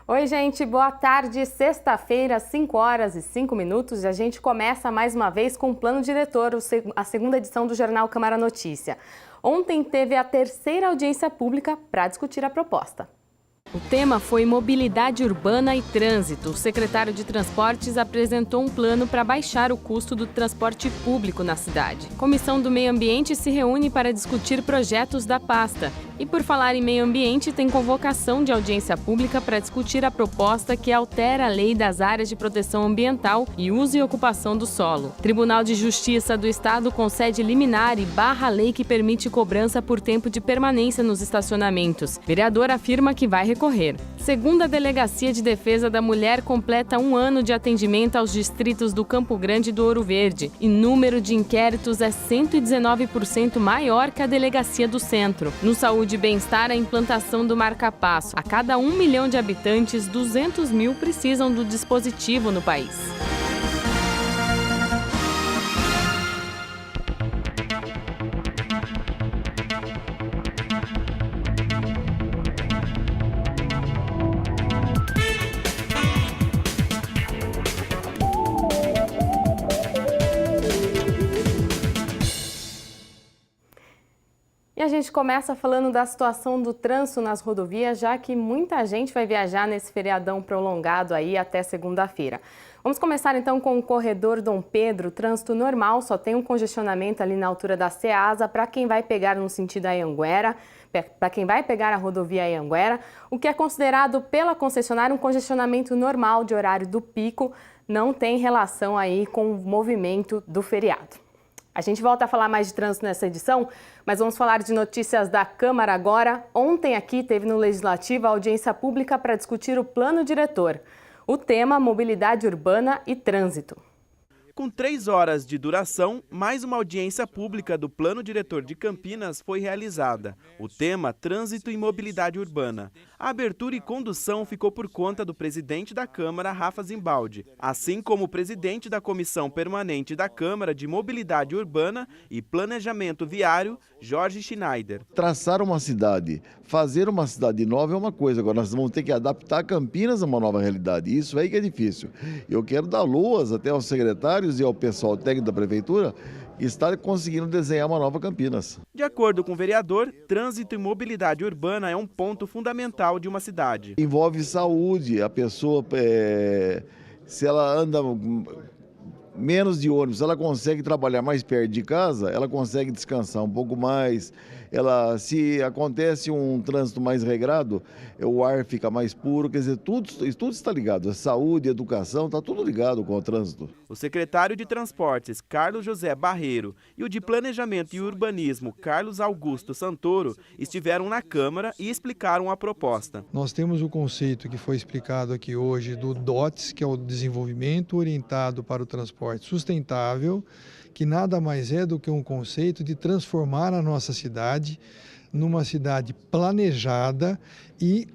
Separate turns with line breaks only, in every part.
Oi, gente, boa tarde. Sexta-feira, 5h05, e a gente começa mais uma vez com o Plano Diretor, a segunda edição do Jornal Câmara Notícia. Ontem teve a terceira audiência pública para discutir a proposta. O tema foi mobilidade urbana e trânsito. O secretário de Transportes apresentou um plano para baixar o custo do transporte público na cidade. A Comissão do Meio Ambiente se reúne para discutir projetos da pasta. E por falar em meio ambiente, tem convocação de audiência pública para discutir a proposta que altera a lei das áreas de proteção ambiental e uso e ocupação do solo. O Tribunal de Justiça do Estado concede liminar e barra a lei que permite cobrança por tempo de permanência nos estacionamentos. O vereador afirma que vai recorrer. Segunda Delegacia de Defesa da Mulher completa 1 ano de atendimento aos distritos do Campo Grande e do Ouro Verde. E número de inquéritos é 119% maior que a Delegacia do Centro. No Saúde e Bem-Estar, a implantação do marca-passo. A cada 1 milhão de habitantes, 200 mil precisam do dispositivo no país. E a gente começa falando da situação do trânsito nas rodovias, já que muita gente vai viajar nesse feriadão prolongado aí até segunda-feira. Vamos começar então com o corredor Dom Pedro. Trânsito normal, só tem um congestionamento ali na altura da Ceasa para quem vai pegar no sentido Anhanguera, para quem vai pegar a rodovia Anhanguera, o que é considerado pela concessionária um congestionamento normal de horário do pico, não tem relação aí com o movimento do feriado. A gente volta a falar mais de trânsito nessa edição, mas vamos falar de notícias da Câmara agora. Ontem aqui teve no Legislativo a audiência pública para discutir o Plano Diretor. O tema, mobilidade urbana e trânsito.
Com 3 horas de duração, mais uma audiência pública do Plano Diretor de Campinas foi realizada. O tema, trânsito e mobilidade urbana. A abertura e condução ficou por conta do presidente da Câmara, Rafa Zimbaldi, assim como o presidente da Comissão Permanente da Câmara de Mobilidade Urbana e Planejamento Viário, Jorge Schneider.
Traçar uma cidade, fazer uma cidade nova é uma coisa, agora nós vamos ter que adaptar Campinas a uma nova realidade. Isso aí que é difícil. Eu quero dar loas até aos secretários e ao pessoal técnico da Prefeitura estar conseguindo desenhar uma nova Campinas.
De acordo com o vereador, trânsito e mobilidade urbana é um ponto fundamental de uma cidade.
Envolve saúde, a pessoa, se ela anda menos de ônibus, ela consegue trabalhar mais perto de casa, ela consegue descansar um pouco mais. Se acontece um trânsito mais regrado, o ar fica mais puro, quer dizer, tudo está ligado. A saúde, a educação, está tudo ligado com o trânsito.
O secretário de Transportes, Carlos José Barreiro, e o de Planejamento e Urbanismo, Carlos Augusto Santoro, estiveram na Câmara e explicaram a proposta.
Nós temos o conceito que foi explicado aqui hoje do DOTS, que é o Desenvolvimento Orientado para o Transporte Sustentável, que nada mais é do que um conceito de transformar a nossa cidade numa cidade planejada e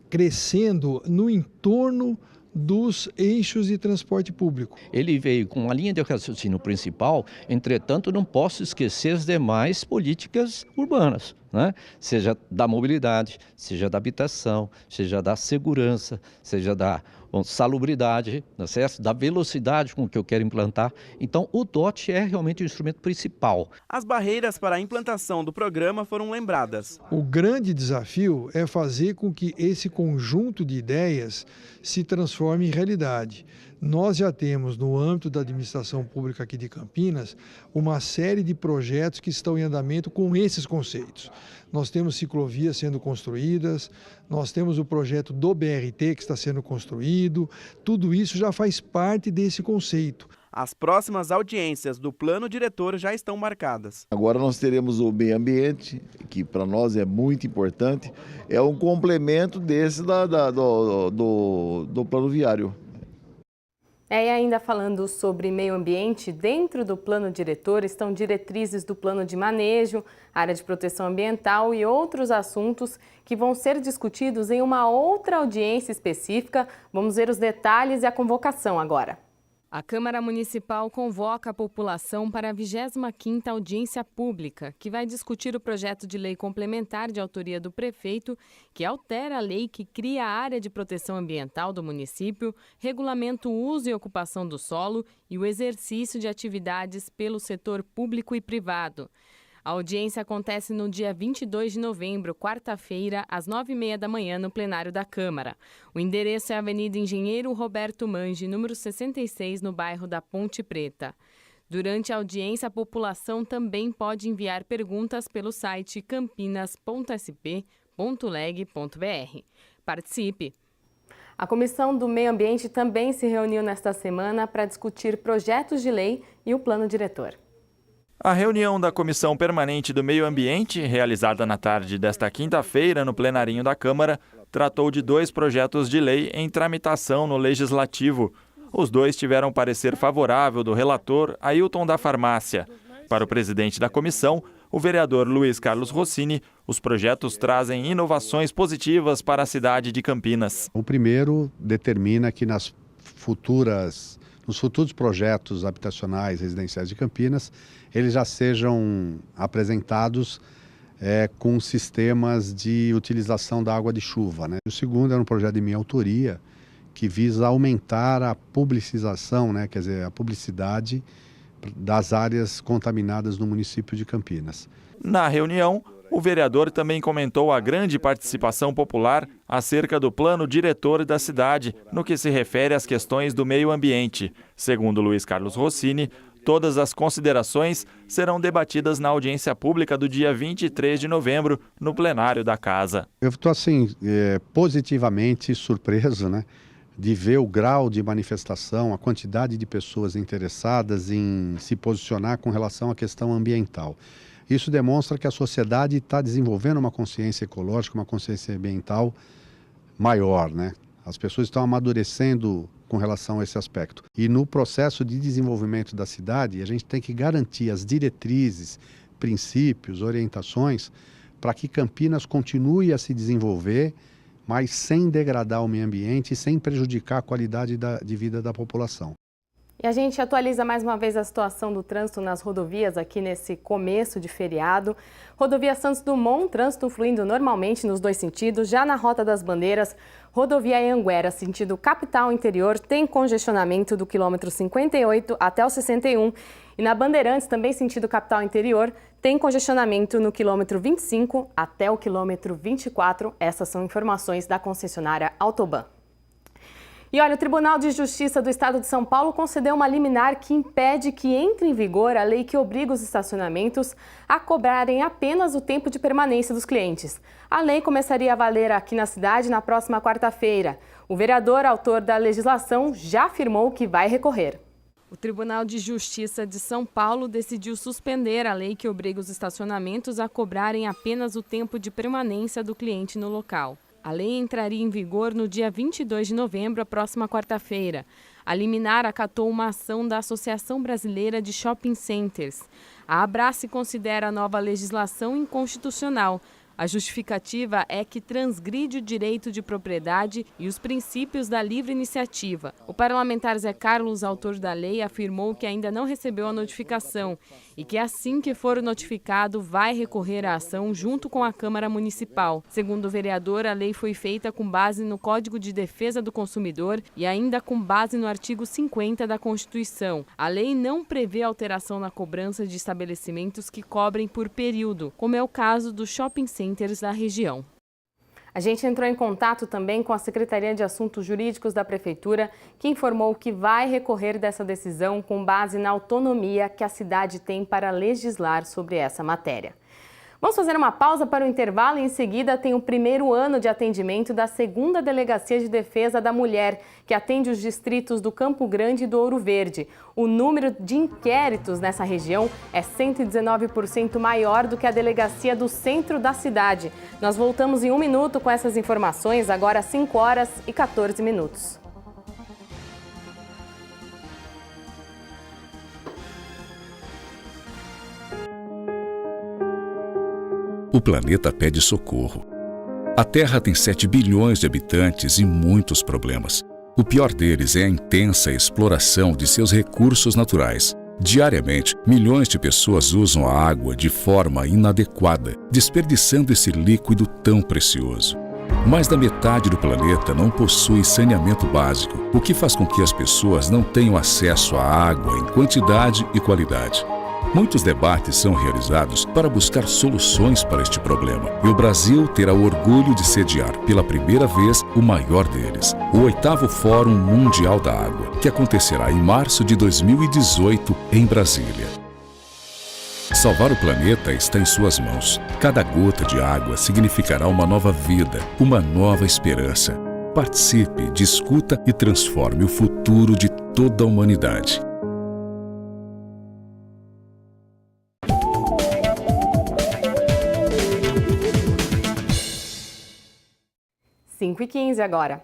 crescendo no entorno dos eixos de transporte público.
Ele veio com uma linha de raciocínio principal, entretanto não posso esquecer as demais políticas urbanas, né? Seja da mobilidade, seja da habitação, seja da segurança, seja da salubridade, da velocidade com que eu quero implantar. Então o DOT é realmente o instrumento principal.
As barreiras para a implantação do programa foram lembradas.
O grande desafio é fazer com que esse conjunto de ideias se transforme em realidade. Nós já temos, no âmbito da administração pública aqui de Campinas, uma série de projetos que estão em andamento com esses conceitos. Nós temos ciclovias sendo construídas, nós temos o projeto do BRT que está sendo construído, tudo isso já faz parte desse conceito.
As próximas audiências do Plano Diretor já estão marcadas.
Agora nós teremos o meio ambiente, que para nós é muito importante, é um complemento desse do plano viário.
E ainda falando sobre meio ambiente, dentro do plano diretor estão diretrizes do plano de manejo, área de proteção ambiental e outros assuntos que vão ser discutidos em uma outra audiência específica. Vamos ver os detalhes e a convocação agora. A Câmara Municipal convoca a população para a 25ª audiência pública, que vai discutir o projeto de lei complementar de autoria do prefeito, que altera a lei que cria a área de proteção ambiental do município, regulamenta o uso e ocupação do solo e o exercício de atividades pelo setor público e privado. A audiência acontece no dia 22 de novembro, quarta-feira, às 9h30 da manhã, no plenário da Câmara. O endereço é a Avenida Engenheiro Roberto Mange, número 66, no bairro da Ponte Preta. Durante a audiência, a população também pode enviar perguntas pelo site campinas.sp.leg.br. Participe! A Comissão do Meio Ambiente também se reuniu nesta semana para discutir projetos de lei e o plano diretor.
A reunião da Comissão Permanente do Meio Ambiente, realizada na tarde desta quinta-feira no plenarinho da Câmara, tratou de 2 projetos de lei em tramitação no Legislativo. Os 2 tiveram parecer favorável do relator Ailton da Farmácia. Para o presidente da comissão, o vereador Luiz Carlos Rossini, os projetos trazem inovações positivas para a cidade de Campinas.
O primeiro determina que nos futuros projetos habitacionais residenciais de Campinas, eles já sejam apresentados com sistemas de utilização da água de chuva, né? O segundo era um projeto de minha autoria, que visa aumentar a publicização, né? Quer dizer, a publicidade das áreas contaminadas no município de Campinas.
Na reunião, o vereador também comentou a grande participação popular acerca do plano diretor da cidade, no que se refere às questões do meio ambiente. Segundo Luiz Carlos Rossini, todas as considerações serão debatidas na audiência pública do dia 23 de novembro, no plenário da Casa.
Eu estou positivamente surpreso, né, de ver o grau de manifestação, a quantidade de pessoas interessadas em se posicionar com relação à questão ambiental. Isso demonstra que a sociedade está desenvolvendo uma consciência ecológica, uma consciência ambiental maior, né? As pessoas estão amadurecendo com relação a esse aspecto. E no processo de desenvolvimento da cidade, a gente tem que garantir as diretrizes, princípios, orientações, para que Campinas continue a se desenvolver, mas sem degradar o meio ambiente e sem prejudicar a qualidade de vida da população.
E a gente atualiza mais uma vez a situação do trânsito nas rodovias aqui nesse começo de feriado. Rodovia Santos Dumont, trânsito fluindo normalmente nos 2 sentidos. Já na Rota das Bandeiras, rodovia Anhanguera, sentido capital interior, tem congestionamento do quilômetro 58 até o 61. E na Bandeirantes, também sentido capital interior, tem congestionamento no quilômetro 25 até o quilômetro 24. Essas são informações da concessionária Autoban. E olha, o Tribunal de Justiça do Estado de São Paulo concedeu uma liminar que impede que entre em vigor a lei que obriga os estacionamentos a cobrarem apenas o tempo de permanência dos clientes. A lei começaria a valer aqui na cidade na próxima quarta-feira. O vereador, autor da legislação, já afirmou que vai recorrer. O Tribunal de Justiça de São Paulo decidiu suspender a lei que obriga os estacionamentos a cobrarem apenas o tempo de permanência do cliente no local. A lei entraria em vigor no dia 22 de novembro, a próxima quarta-feira. A liminar acatou uma ação da Associação Brasileira de Shopping Centers. A Abrace considera a nova legislação inconstitucional. A justificativa é que transgride o direito de propriedade e os princípios da livre iniciativa. O parlamentar Zé Carlos, autor da lei, afirmou que ainda não recebeu a notificação e que assim que for notificado vai recorrer à ação junto com a Câmara Municipal. Segundo o vereador, a lei foi feita com base no Código de Defesa do Consumidor e ainda com base no artigo 50 da Constituição. A lei não prevê alteração na cobrança de estabelecimentos que cobrem por período, como é o caso do shopping centers da região. A gente entrou em contato também com a Secretaria de Assuntos Jurídicos da Prefeitura, que informou que vai recorrer dessa decisão com base na autonomia que a cidade tem para legislar sobre essa matéria. Vamos fazer uma pausa para o intervalo e em seguida tem o primeiro ano de atendimento da 2ª Delegacia de Defesa da Mulher, que atende os distritos do Campo Grande e do Ouro Verde. O número de inquéritos nessa região é 119% maior do que a delegacia do centro da cidade. Nós voltamos em 1 minuto com essas informações, agora às 5h14.
O planeta pede socorro. A Terra tem 7 bilhões de habitantes e muitos problemas. O pior deles é a intensa exploração de seus recursos naturais. Diariamente, milhões de pessoas usam a água de forma inadequada, desperdiçando esse líquido tão precioso. Mais da metade do planeta não possui saneamento básico, o que faz com que as pessoas não tenham acesso à água em quantidade e qualidade. Muitos debates são realizados para buscar soluções para este problema. E o Brasil terá o orgulho de sediar pela primeira vez o maior deles, o 8º Fórum Mundial da Água, que acontecerá em março de 2018 em Brasília. Salvar o planeta está em suas mãos. Cada gota de água significará uma nova vida, uma nova esperança. Participe, discuta e transforme o futuro de toda a humanidade.
5h15 agora.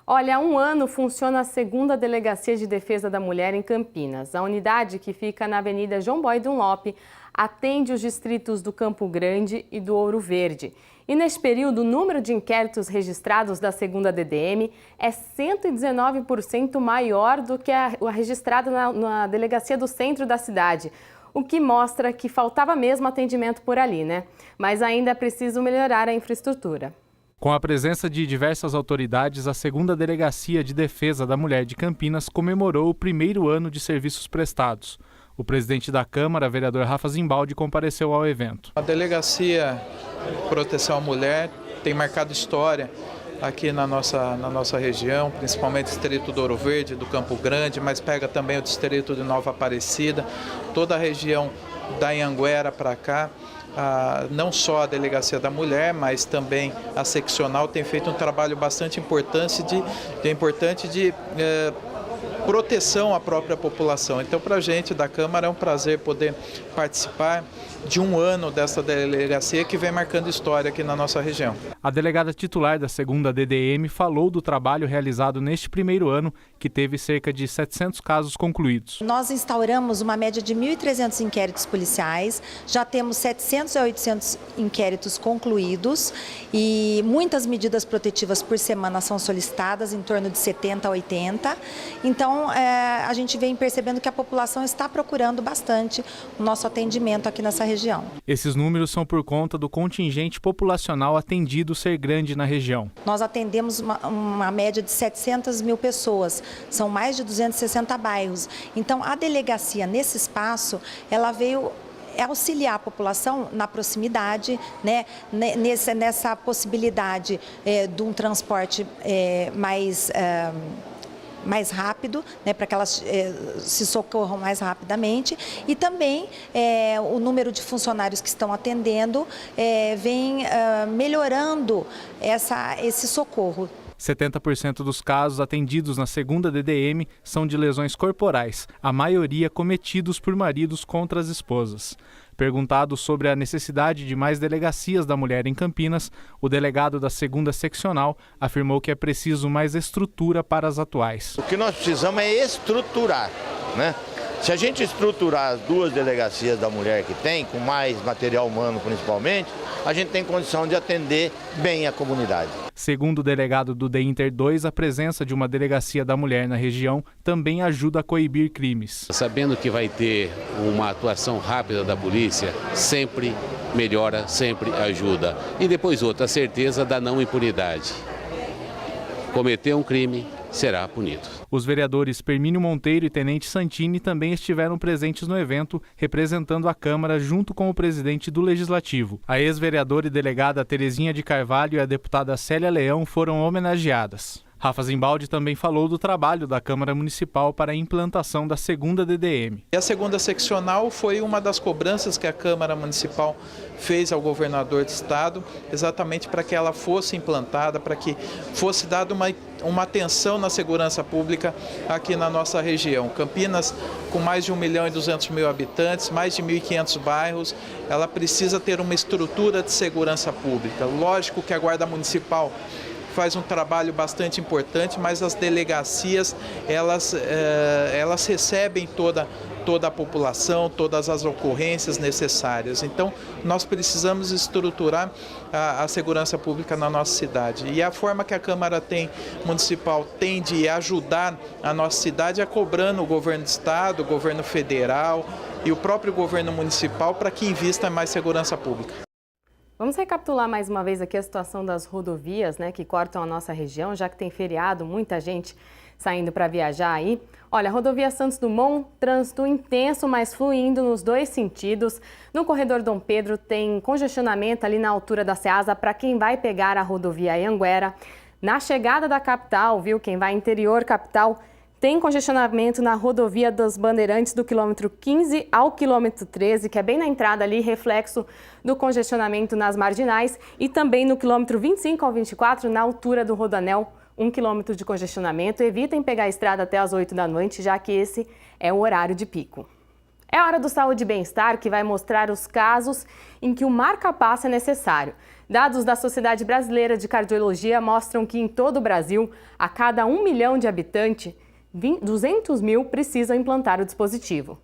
Olha, há um ano funciona a 2ª Delegacia de Defesa da Mulher em Campinas. A unidade, que fica na Avenida João Boy Dunlop, atende os distritos do Campo Grande e do Ouro Verde. E neste período, o número de inquéritos registrados da 2ª DDM é 119% maior do que a registrada na Delegacia do Centro da cidade, o que mostra que faltava mesmo atendimento por ali, né? Mas ainda é preciso melhorar a infraestrutura.
Com a presença de diversas autoridades, a 2ª Delegacia de Defesa da Mulher de Campinas comemorou o 1º ano de serviços prestados. O presidente da Câmara, vereador Rafa Zimbaldi, compareceu ao evento.
A Delegacia de Proteção à Mulher tem marcado história aqui na nossa região, principalmente o distrito do Ouro Verde, do Campo Grande, mas pega também o distrito de Nova Aparecida, toda a região da Anhanguera para cá. Não só a Delegacia da Mulher, mas também a seccional tem feito um trabalho bastante importante de proteção à própria população. Então, para a gente da Câmara é um prazer poder participar de um ano dessa delegacia que vem marcando história aqui na nossa região.
A delegada titular da 2ª DDM falou do trabalho realizado neste 1º ano, que teve cerca de 700 casos concluídos.
Nós instauramos uma média de 1.300 inquéritos policiais, já temos 700 a 800 inquéritos concluídos e muitas medidas protetivas por semana são solicitadas, em torno de 70 a 80. Então, a gente vem percebendo que a população está procurando bastante o nosso atendimento aqui nessa região.
Esses números são por conta do contingente populacional atendido ser grande na região.
Nós atendemos uma média de 700 mil pessoas, são mais de 260 bairros. Então, a delegacia nesse espaço, ela veio auxiliar a população na proximidade, né, nessa possibilidade de um transporte mais rápido, né, para que elas se socorram mais rapidamente, e também o número de funcionários que estão atendendo vem melhorando esse socorro.
70% dos casos atendidos na 2ª DDM são de lesões corporais, a maioria cometidos por maridos contra as esposas. Perguntado sobre a necessidade de mais delegacias da mulher em Campinas, o delegado da 2ª Seccional afirmou que é preciso mais estrutura para as atuais.
O que nós precisamos é estruturar, né? Se a gente estruturar as 2 delegacias da mulher que tem, com mais material humano principalmente, a gente tem condição de atender bem a comunidade.
Segundo o delegado do DEINTER 2, a presença de uma delegacia da mulher na região também ajuda a coibir crimes.
Sabendo que vai ter uma atuação rápida da polícia, sempre melhora, sempre ajuda. E depois outra, a certeza da não impunidade. Cometer um crime, será punido.
Os vereadores Permínio Monteiro e Tenente Santini também estiveram presentes no evento, representando a Câmara junto com o presidente do Legislativo. A ex-vereadora e delegada Terezinha de Carvalho e a deputada Célia Leão foram homenageadas. Rafa Zimbaldi também falou do trabalho da Câmara Municipal para a implantação da 2ª DDM.
A 2ª Seccional foi uma das cobranças que a Câmara Municipal fez ao governador de estado, exatamente para que ela fosse implantada, para que fosse dada uma atenção na segurança pública aqui na nossa região. Campinas, com mais de 1.200.000 habitantes, mais de 1.500 bairros, ela precisa ter uma estrutura de segurança pública. Lógico que a Guarda Municipal faz um trabalho bastante importante, mas as delegacias, elas recebem toda toda a população, todas as ocorrências necessárias. Então, nós precisamos estruturar a segurança pública na nossa cidade. E a forma que a Câmara Municipal tem de ajudar a nossa cidade é cobrando o governo do estado, o governo federal e o próprio governo municipal para que invista em mais segurança pública.
Vamos recapitular mais uma vez aqui a situação das rodovias, né, que cortam a nossa região, já que tem feriado, muita gente saindo para viajar aí. Olha, a rodovia Santos Dumont, trânsito intenso, mas fluindo nos dois sentidos. No corredor Dom Pedro tem congestionamento ali na altura da Ceasa para quem vai pegar a rodovia Anhanguera. Na chegada da capital, viu, quem vai interior capital, tem congestionamento na rodovia dos Bandeirantes do quilômetro 15 ao quilômetro 13, que é bem na entrada ali, reflexo do congestionamento nas marginais, e também no quilômetro 25 ao 24, na altura do Rodoanel, 1 quilômetro de congestionamento. Evitem pegar a estrada até as 8 da noite, já que esse é o horário de pico. É hora do Saúde e Bem-Estar, que vai mostrar os casos em que o marca-passo é necessário. Dados da Sociedade Brasileira de Cardiologia mostram que em todo o Brasil, a cada 1 milhão de habitantes, 200 mil precisam implantar o dispositivo.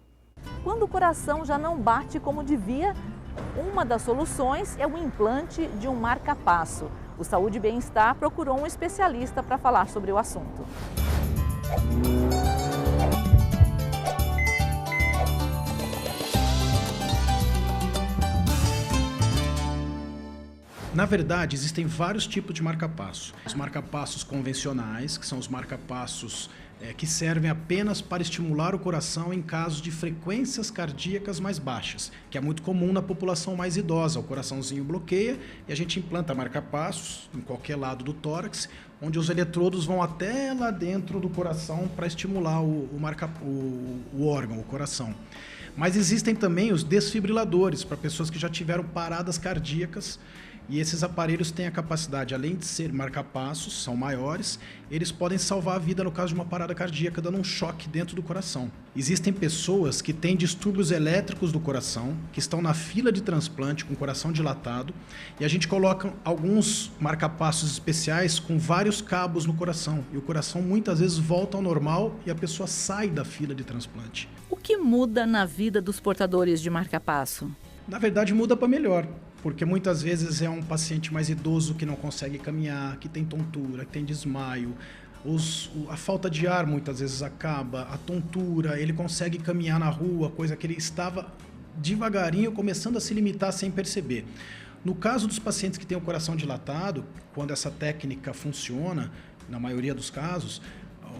Quando o coração já não bate como devia, uma das soluções é o implante de um marca-passo. O Saúde e Bem-Estar procurou um especialista para falar sobre o assunto.
Na verdade, existem vários tipos de marca-passo. Os marca-passos convencionais, que são os marca-passos que servem apenas para estimular o coração em casos de frequências cardíacas mais baixas, que é muito comum na população mais idosa. O coraçãozinho bloqueia e a gente implanta marca-passos em qualquer lado do tórax, onde os eletrodos vão até lá dentro do coração para estimular o órgão, o coração. Mas existem também os desfibriladores para pessoas que já tiveram paradas cardíacas. E esses aparelhos têm a capacidade, além de ser marca-passos, são maiores, eles podem salvar a vida no caso de uma parada cardíaca, dando um choque dentro do coração. Existem pessoas que têm distúrbios elétricos do coração, que estão na fila de transplante com o coração dilatado, e a gente coloca alguns marca-passos especiais com vários cabos no coração, e o coração muitas vezes volta ao normal e a pessoa sai da fila de transplante.
O que muda na vida dos portadores de marca-passo?
Na verdade, muda para melhor. Porque muitas vezes é um paciente mais idoso que não consegue caminhar, que tem tontura, que tem desmaio, a falta de ar muitas vezes acaba, a tontura, ele consegue caminhar na rua, coisa que ele estava devagarinho começando a se limitar sem perceber. No caso dos pacientes que têm o coração dilatado, quando essa técnica funciona, na maioria dos casos,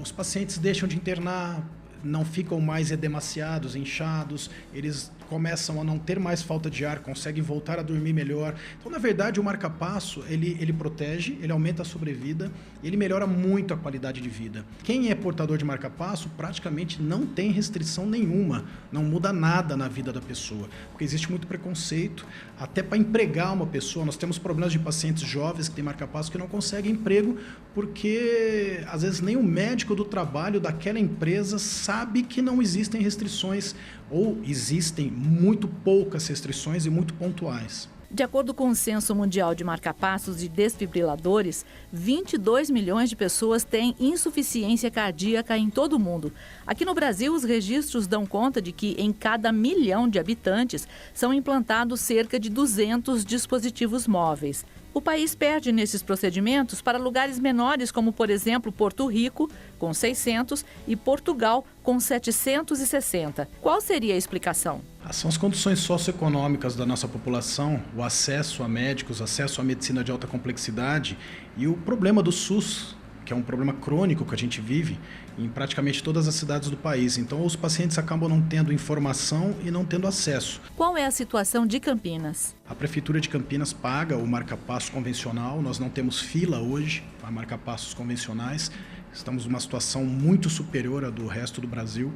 os pacientes deixam de internar, não ficam mais edemaciados, inchados, eles começam a não ter mais falta de ar, conseguem voltar a dormir melhor. Então, na verdade, o marca-passo, ele protege, ele aumenta a sobrevida, ele melhora muito a qualidade de vida. Quem é portador de marca-passo praticamente não tem restrição nenhuma, não muda nada na vida da pessoa, porque existe muito preconceito, até para empregar uma pessoa. Nós temos problemas de pacientes jovens que têm marca-passo que não conseguem emprego, porque às vezes nem o médico do trabalho daquela empresa sabe que não existem restrições, ou existem muito poucas restrições e muito pontuais.
De acordo com o Censo Mundial de Marca-Passos e Desfibriladores, 22 milhões de pessoas têm insuficiência cardíaca em todo o mundo. Aqui no Brasil, os registros dão conta de que em cada 1 milhão de habitantes são implantados cerca de 200 dispositivos móveis. O país perde nesses procedimentos para lugares menores, como, por exemplo, Porto Rico, com 600, e Portugal, com 760. Qual seria a explicação?
São as condições socioeconômicas da nossa população, o acesso a médicos, acesso à medicina de alta complexidade e o problema do SUS, que é um problema crônico que a gente vive em praticamente todas as cidades do país. Então, os pacientes acabam não tendo informação e não tendo acesso.
Qual é a situação de Campinas?
A Prefeitura de Campinas paga o marca-passo convencional, nós não temos fila hoje para marca-passos convencionais, estamos numa situação muito superior à do resto do Brasil.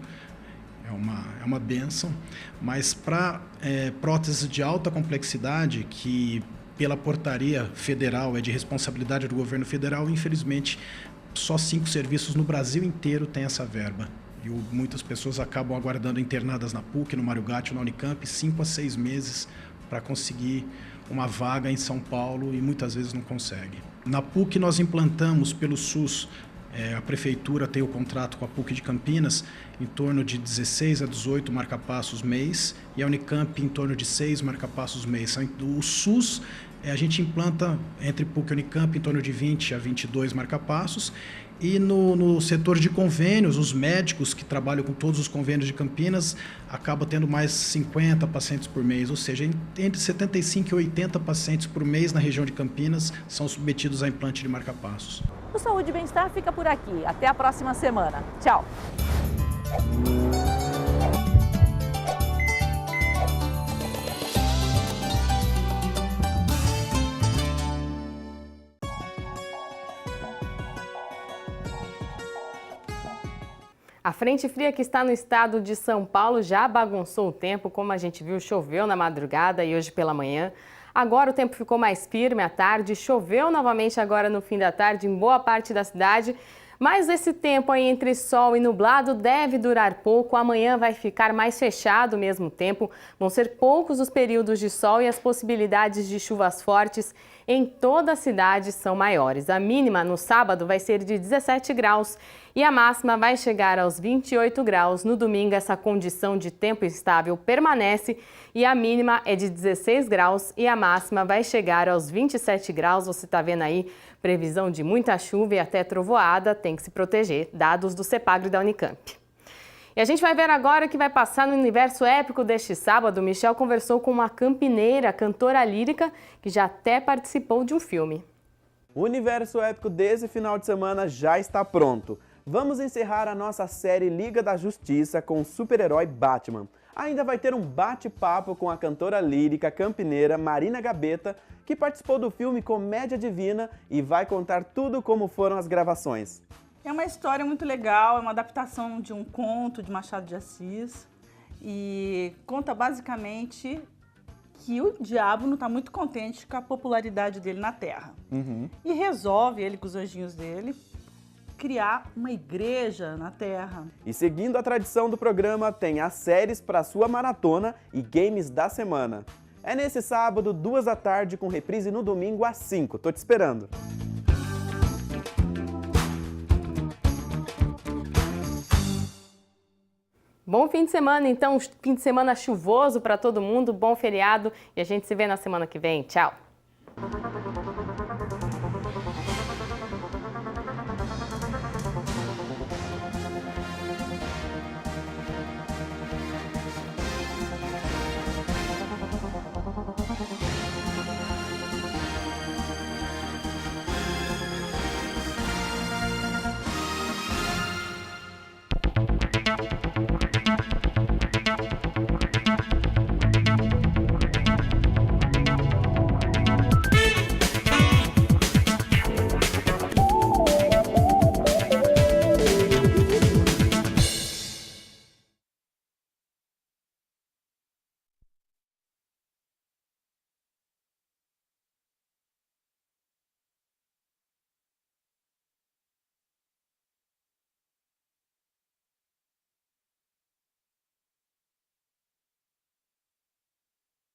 É uma bênção, mas para próteses de alta complexidade, que pela portaria federal é de responsabilidade do governo federal, infelizmente só 5 serviços no Brasil inteiro têm essa verba. E muitas pessoas acabam aguardando internadas na PUC, no Mário Gatti, na Unicamp, 5 a 6 meses para conseguir uma vaga em São Paulo e muitas vezes não consegue. Na PUC nós implantamos pelo SUS A Prefeitura tem o contrato com a PUC de Campinas em torno de 16 a 18 marca-passos mês e a Unicamp em torno de 6 marca-passos mês. O SUS, a gente implanta entre PUC e Unicamp em torno de 20 a 22 marca-passos. E no setor de convênios, os médicos que trabalham com todos os convênios de Campinas acabam tendo mais 50 pacientes por mês, ou seja, entre 75 e 80 pacientes por mês na região de Campinas são submetidos a implante de marca-passos.
O Saúde e Bem-Estar fica por aqui. Até a próxima semana. Tchau!
A frente fria que está no estado de São Paulo já bagunçou o tempo, como a gente viu, choveu na madrugada e hoje pela manhã. Agora o tempo ficou mais firme à tarde, choveu novamente agora no fim da tarde em boa parte da cidade. Mas esse tempo aí entre sol e nublado deve durar pouco. Amanhã vai ficar mais fechado o mesmo tempo. Vão ser poucos os períodos de sol e as possibilidades de chuvas fortes em toda a cidade são maiores. A mínima no sábado vai ser de 17 graus e a máxima vai chegar aos 28 graus. No domingo, essa condição de tempo estável permanece e a mínima é de 16 graus e a máxima vai chegar aos 27 graus. Você está vendo aí previsão de muita chuva e até trovoada, tem que se proteger, dados do CEPAGRE da Unicamp. E a gente vai ver agora o que vai passar no universo épico deste sábado. Michel conversou com uma campineira, cantora lírica, que já até participou de um filme.
O universo épico desse final de semana já está pronto. Vamos encerrar a nossa série Liga da Justiça com o super-herói Batman. Ainda vai ter um bate-papo com a cantora lírica campineira Marina Gabetta, que participou do filme Comédia Divina e vai contar tudo como foram as gravações.
É uma história muito legal, é uma adaptação de um conto de Machado de Assis e conta basicamente que o diabo não está muito contente com a popularidade dele na Terra. E resolve, ele com os anjinhos dele, criar uma igreja na Terra.
E seguindo a tradição do programa, tem as séries para sua maratona e games da semana. É nesse sábado, 2 da tarde, com reprise no domingo às 5. Tô te esperando.
Bom fim de semana, então, fim de semana chuvoso para todo mundo, bom feriado e a gente se vê na semana que vem. Tchau!